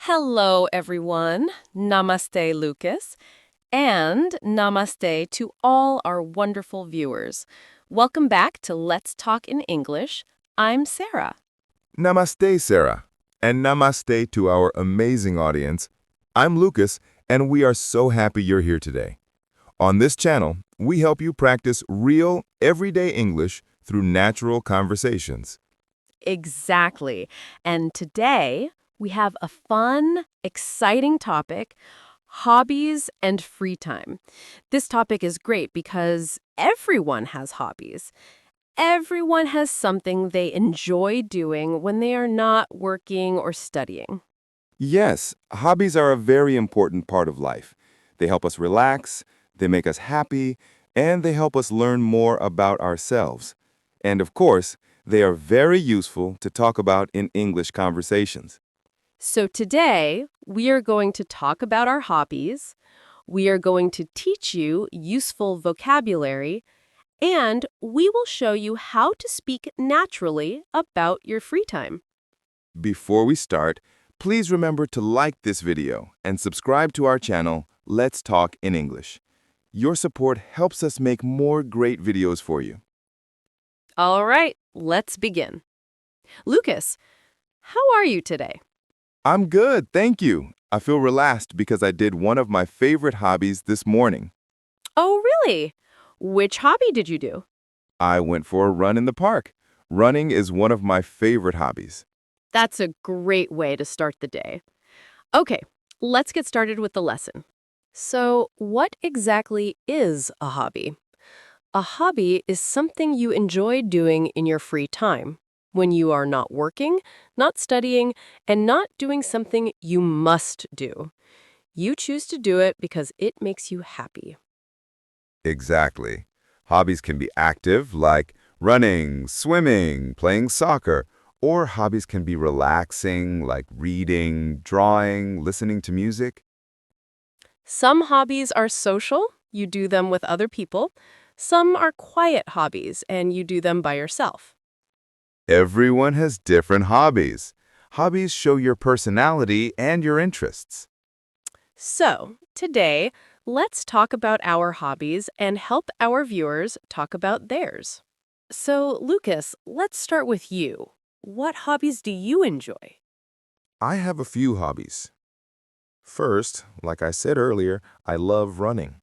Hello, everyone. Namaste, Lucas. And namaste to all our wonderful viewers. Welcome back to Let's Talk in English. I'm Sarah. Namaste, Sarah. And namaste to our amazing audience. I'm Lucas, and we are so happy you're here today. On this channel, we help you practice real, everyday English through natural conversations. Exactly. And today we have a fun, exciting topic, hobbies and free time. This topic is great because everyone has hobbies. Everyone has something they enjoy doing when they are not working or studying. Yes, hobbies are a very important part of life. They help us relax, they make us happy, and they help us learn more about ourselves. And of course, they are very useful to talk about in English conversations. So today, we are going to talk about our hobbies, we are going to teach you useful vocabulary, and we will show you how to speak naturally about your free time. Before we start, please remember to like this video and subscribe to our channel, Let's Talk in English. Your support helps us make more great videos for you. All right, let's begin. Lucas, how are you today? I'm good, thank you. I feel relaxed because I did one of my favorite hobbies this morning. Oh, really? Which hobby did you do? I went for a run in the park. Running is one of my favorite hobbies. That's a great way to start the day. Okay, let's get started with the lesson. So, what exactly is a hobby? A hobby is something you enjoy doing in your free time, when you are not working, not studying, and not doing something you must do. You choose to do it because it makes you happy. Exactly. Hobbies can be active, like running, swimming, playing soccer, or hobbies can be relaxing, like reading, drawing, listening to music. Some hobbies are social, you do them with other people. Some are quiet hobbies, and you do them by yourself. Everyone has different hobbies. Hobbies show your personality and your interests. So, today, let's talk about our hobbies and help our viewers talk about theirs. So, Lucas, let's start with you. What hobbies do you enjoy? I have a few hobbies. First, like I said earlier, I love running.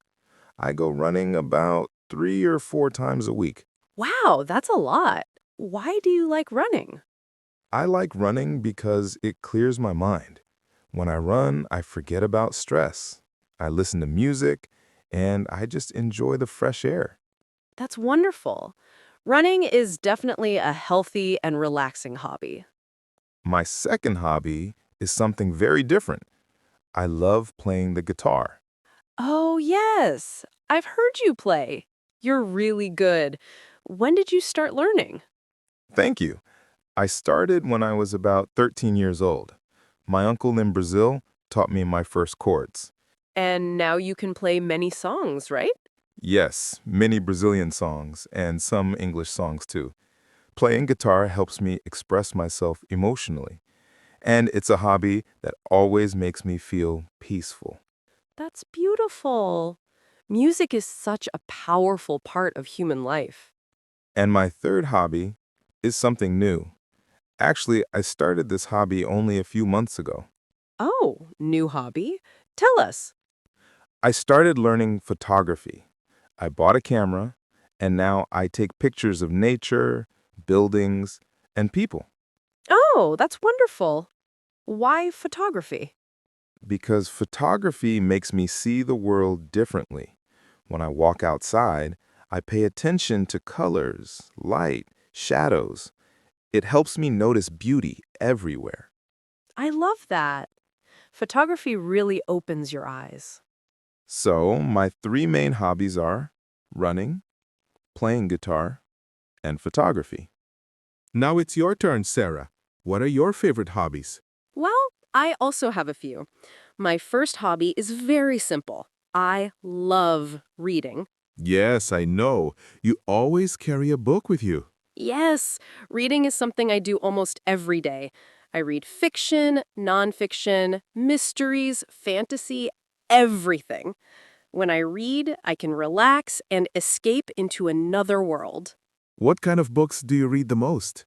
I go running about 3 or 4 times a week. Wow, that's a lot. Why do you like running? I like running because it clears my mind. When I run, I forget about stress. I listen to music, and I just enjoy the fresh air. That's wonderful. Running is definitely a healthy and relaxing hobby. My second hobby is something very different. I love playing the guitar. Oh, yes. I've heard you play. You're really good. When did you start learning? Thank you. I started when I was about 13 years old. My uncle in Brazil taught me my first chords. And now you can play many songs, right? Yes, many Brazilian songs and some English songs too. Playing guitar helps me express myself emotionally, and it's a hobby that always makes me feel peaceful. That's beautiful. Music is such a powerful part of human life. And my third hobby is something new. Actually, I started this hobby only a few months ago. Oh, new hobby? Tell us. I started learning photography. I bought a camera, and now I take pictures of nature, buildings, and people. Oh, that's wonderful. Why photography? Because photography makes me see the world differently. When I walk outside, I pay attention to colors, light, shadows. It helps me notice beauty everywhere. I love that. Photography really opens your eyes. So, my three main hobbies are running, playing guitar, and photography. Now it's your turn, Sarah. What are your favorite hobbies? Well, I also have a few. My first hobby is very simple. I love reading. Yes, I know. You always carry a book with you. Yes, reading is something I do almost every day. I read fiction, nonfiction, mysteries, fantasy, everything. When I read, I can relax and escape into another world. What kind of books do you read the most?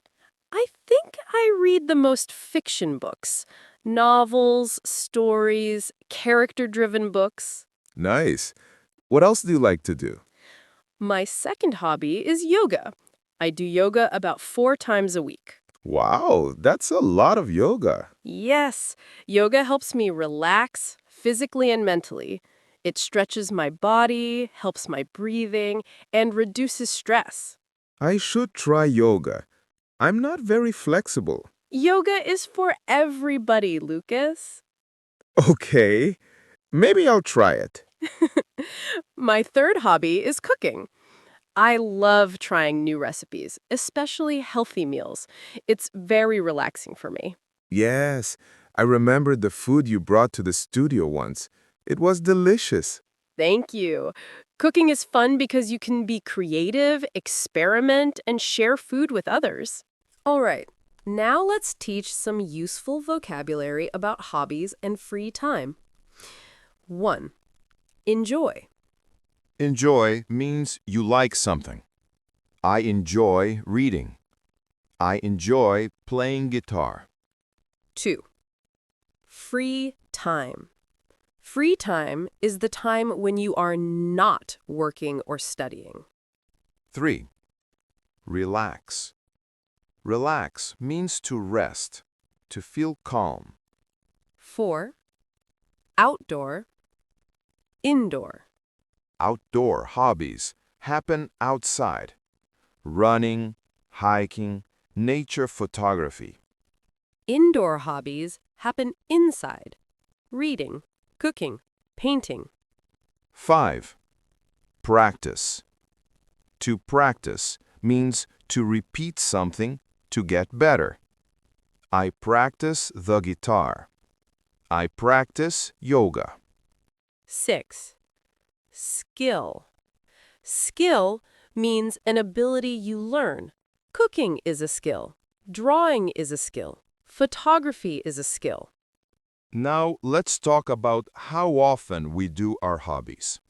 I think I read the most fiction books, novels, stories, character-driven books. Nice. What else do you like to do? My second hobby is yoga. I do yoga about 4 times a week. Wow, that's a lot of yoga. Yes, yoga helps me relax physically and mentally. It stretches my body, helps my breathing, and reduces stress. I should try yoga. I'm not very flexible. Yoga is for everybody, Lucas. Okay, maybe I'll try it. My third hobby is cooking. I love trying new recipes, especially healthy meals. It's very relaxing for me. Yes, I remember the food you brought to the studio once. It was delicious. Thank you. Cooking is fun because you can be creative, experiment, and share food with others. All right, now let's teach some useful vocabulary about hobbies and free time. 1. Enjoy. Enjoy means you like something. I enjoy reading. I enjoy playing guitar. 2. Free time. Free time is the time when you are not working or studying. 3. Relax. Relax means to rest, to feel calm. 4. Outdoor. Indoor. Outdoor hobbies happen outside. Running, hiking, nature photography. Indoor hobbies happen inside. Reading, cooking, painting. 5. Practice. To practice means to repeat something to get better. I practice the guitar. I practice yoga. 6. Skill. Skill means an ability you learn. Cooking is a skill. Drawing is a skill. Photography is a skill. Now let's talk about how often we do our hobbies.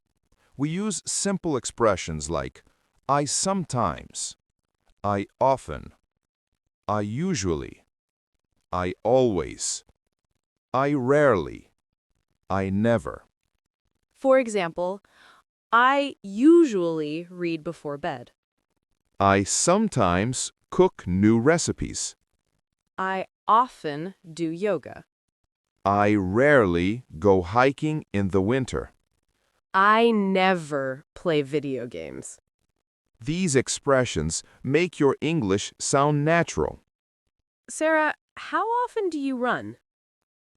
We use simple expressions like I sometimes, I often, I usually, I always, I rarely, I never. For example, I usually read before bed. I sometimes cook new recipes. I often do yoga. I rarely go hiking in the winter. I never play video games. These expressions make your English sound natural. Sarah, how often do you run?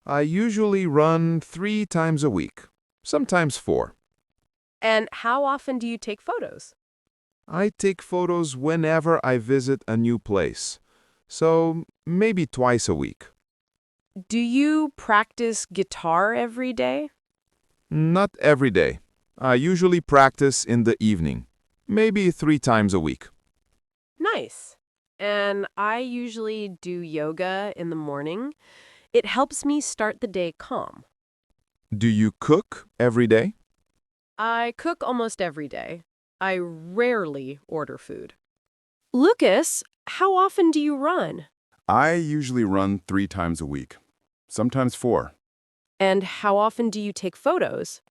I usually run 3 times a week, sometimes 4. And how often do you take photos? I take photos whenever I visit a new place, so maybe twice a week. Do you practice guitar every day? Not every day. I usually practice in the evening, maybe 3 times a week. Nice. And I usually do yoga in the morning. It helps me start the day calm. Do you cook every day? I cook almost every day. I rarely order food. Lucas, how often do you run? I usually run 3 times a week, sometimes 4. And how often do you take photos?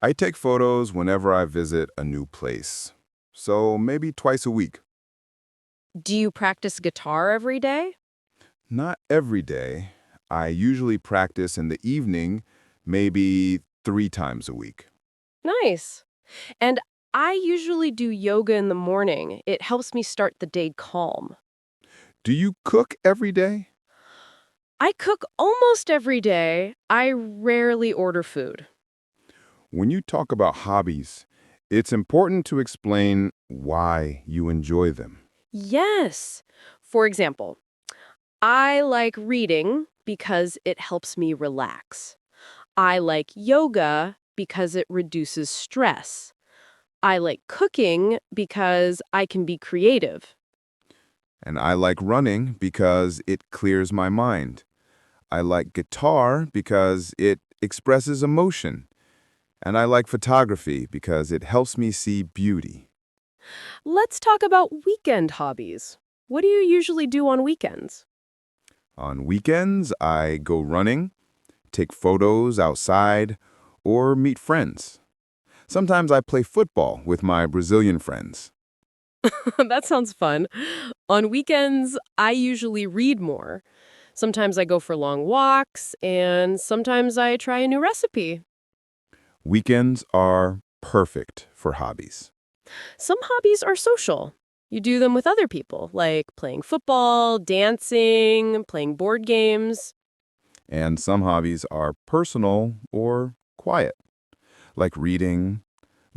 I take photos whenever I visit a new place, so maybe twice a week. Do you practice guitar every day? Not every day. I usually practice in the evening, maybe 3 times a week. Nice. And I usually do yoga in the morning. It helps me start the day calm. Do you cook every day? I cook almost every day. I rarely order food. When you talk about hobbies, it's important to explain why you enjoy them. Yes. For example, I like reading because it helps me relax. I like yoga because it reduces stress. I like cooking because I can be creative. And I like running because it clears my mind. I like guitar because it expresses emotion. And I like photography because it helps me see beauty. Let's talk about weekend hobbies. What do you usually do on weekends? On weekends, I go running, take photos outside, or meet friends. Sometimes I play football with my Brazilian friends. That sounds fun. On weekends, I usually read more. Sometimes I go for long walks, and sometimes I try a new recipe. Weekends are perfect for hobbies. Some hobbies are social. You do them with other people, like playing football, dancing, playing board games. And some hobbies are personal or quiet, like reading,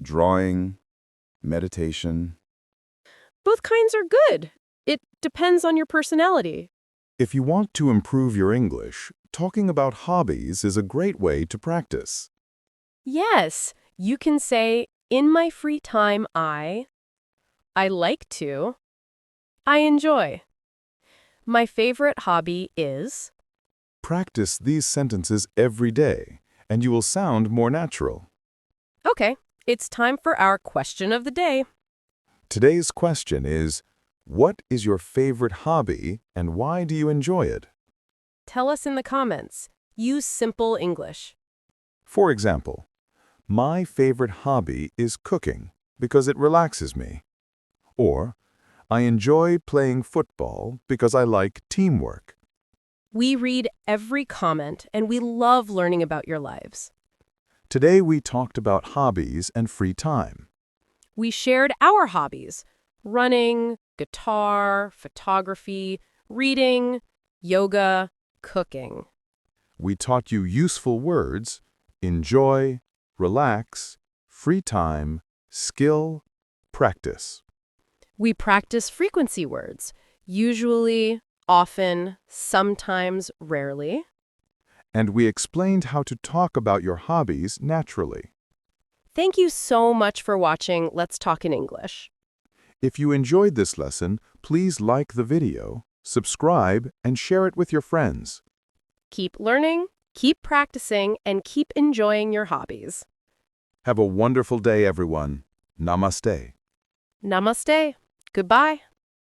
drawing, meditation. Both kinds are good. It depends on your personality. If you want to improve your English, talking about hobbies is a great way to practice. Yes, you can say, in my free time, I like to, I enjoy. My favorite hobby is. Practice these sentences every day, and you will sound more natural. Okay, it's time for our question of the day. Today's question is, what is your favorite hobby and why do you enjoy it? Tell us in the comments. Use simple English. For example, my favorite hobby is cooking because it relaxes me. Or, I enjoy playing football because I like teamwork. We read every comment, and we love learning about your lives. Today we talked about hobbies and free time. We shared our hobbies: running, guitar, photography, reading, yoga, cooking. We taught you useful words: enjoy, relax, free time, skill, practice. We practice frequency words: usually, often, sometimes, rarely. And we explained how to talk about your hobbies naturally. Thank you so much for watching Let's Talk in English. If you enjoyed this lesson, please like the video, subscribe, and share it with your friends. Keep learning, keep practicing, and keep enjoying your hobbies. Have a wonderful day, everyone. Namaste. Namaste. Goodbye.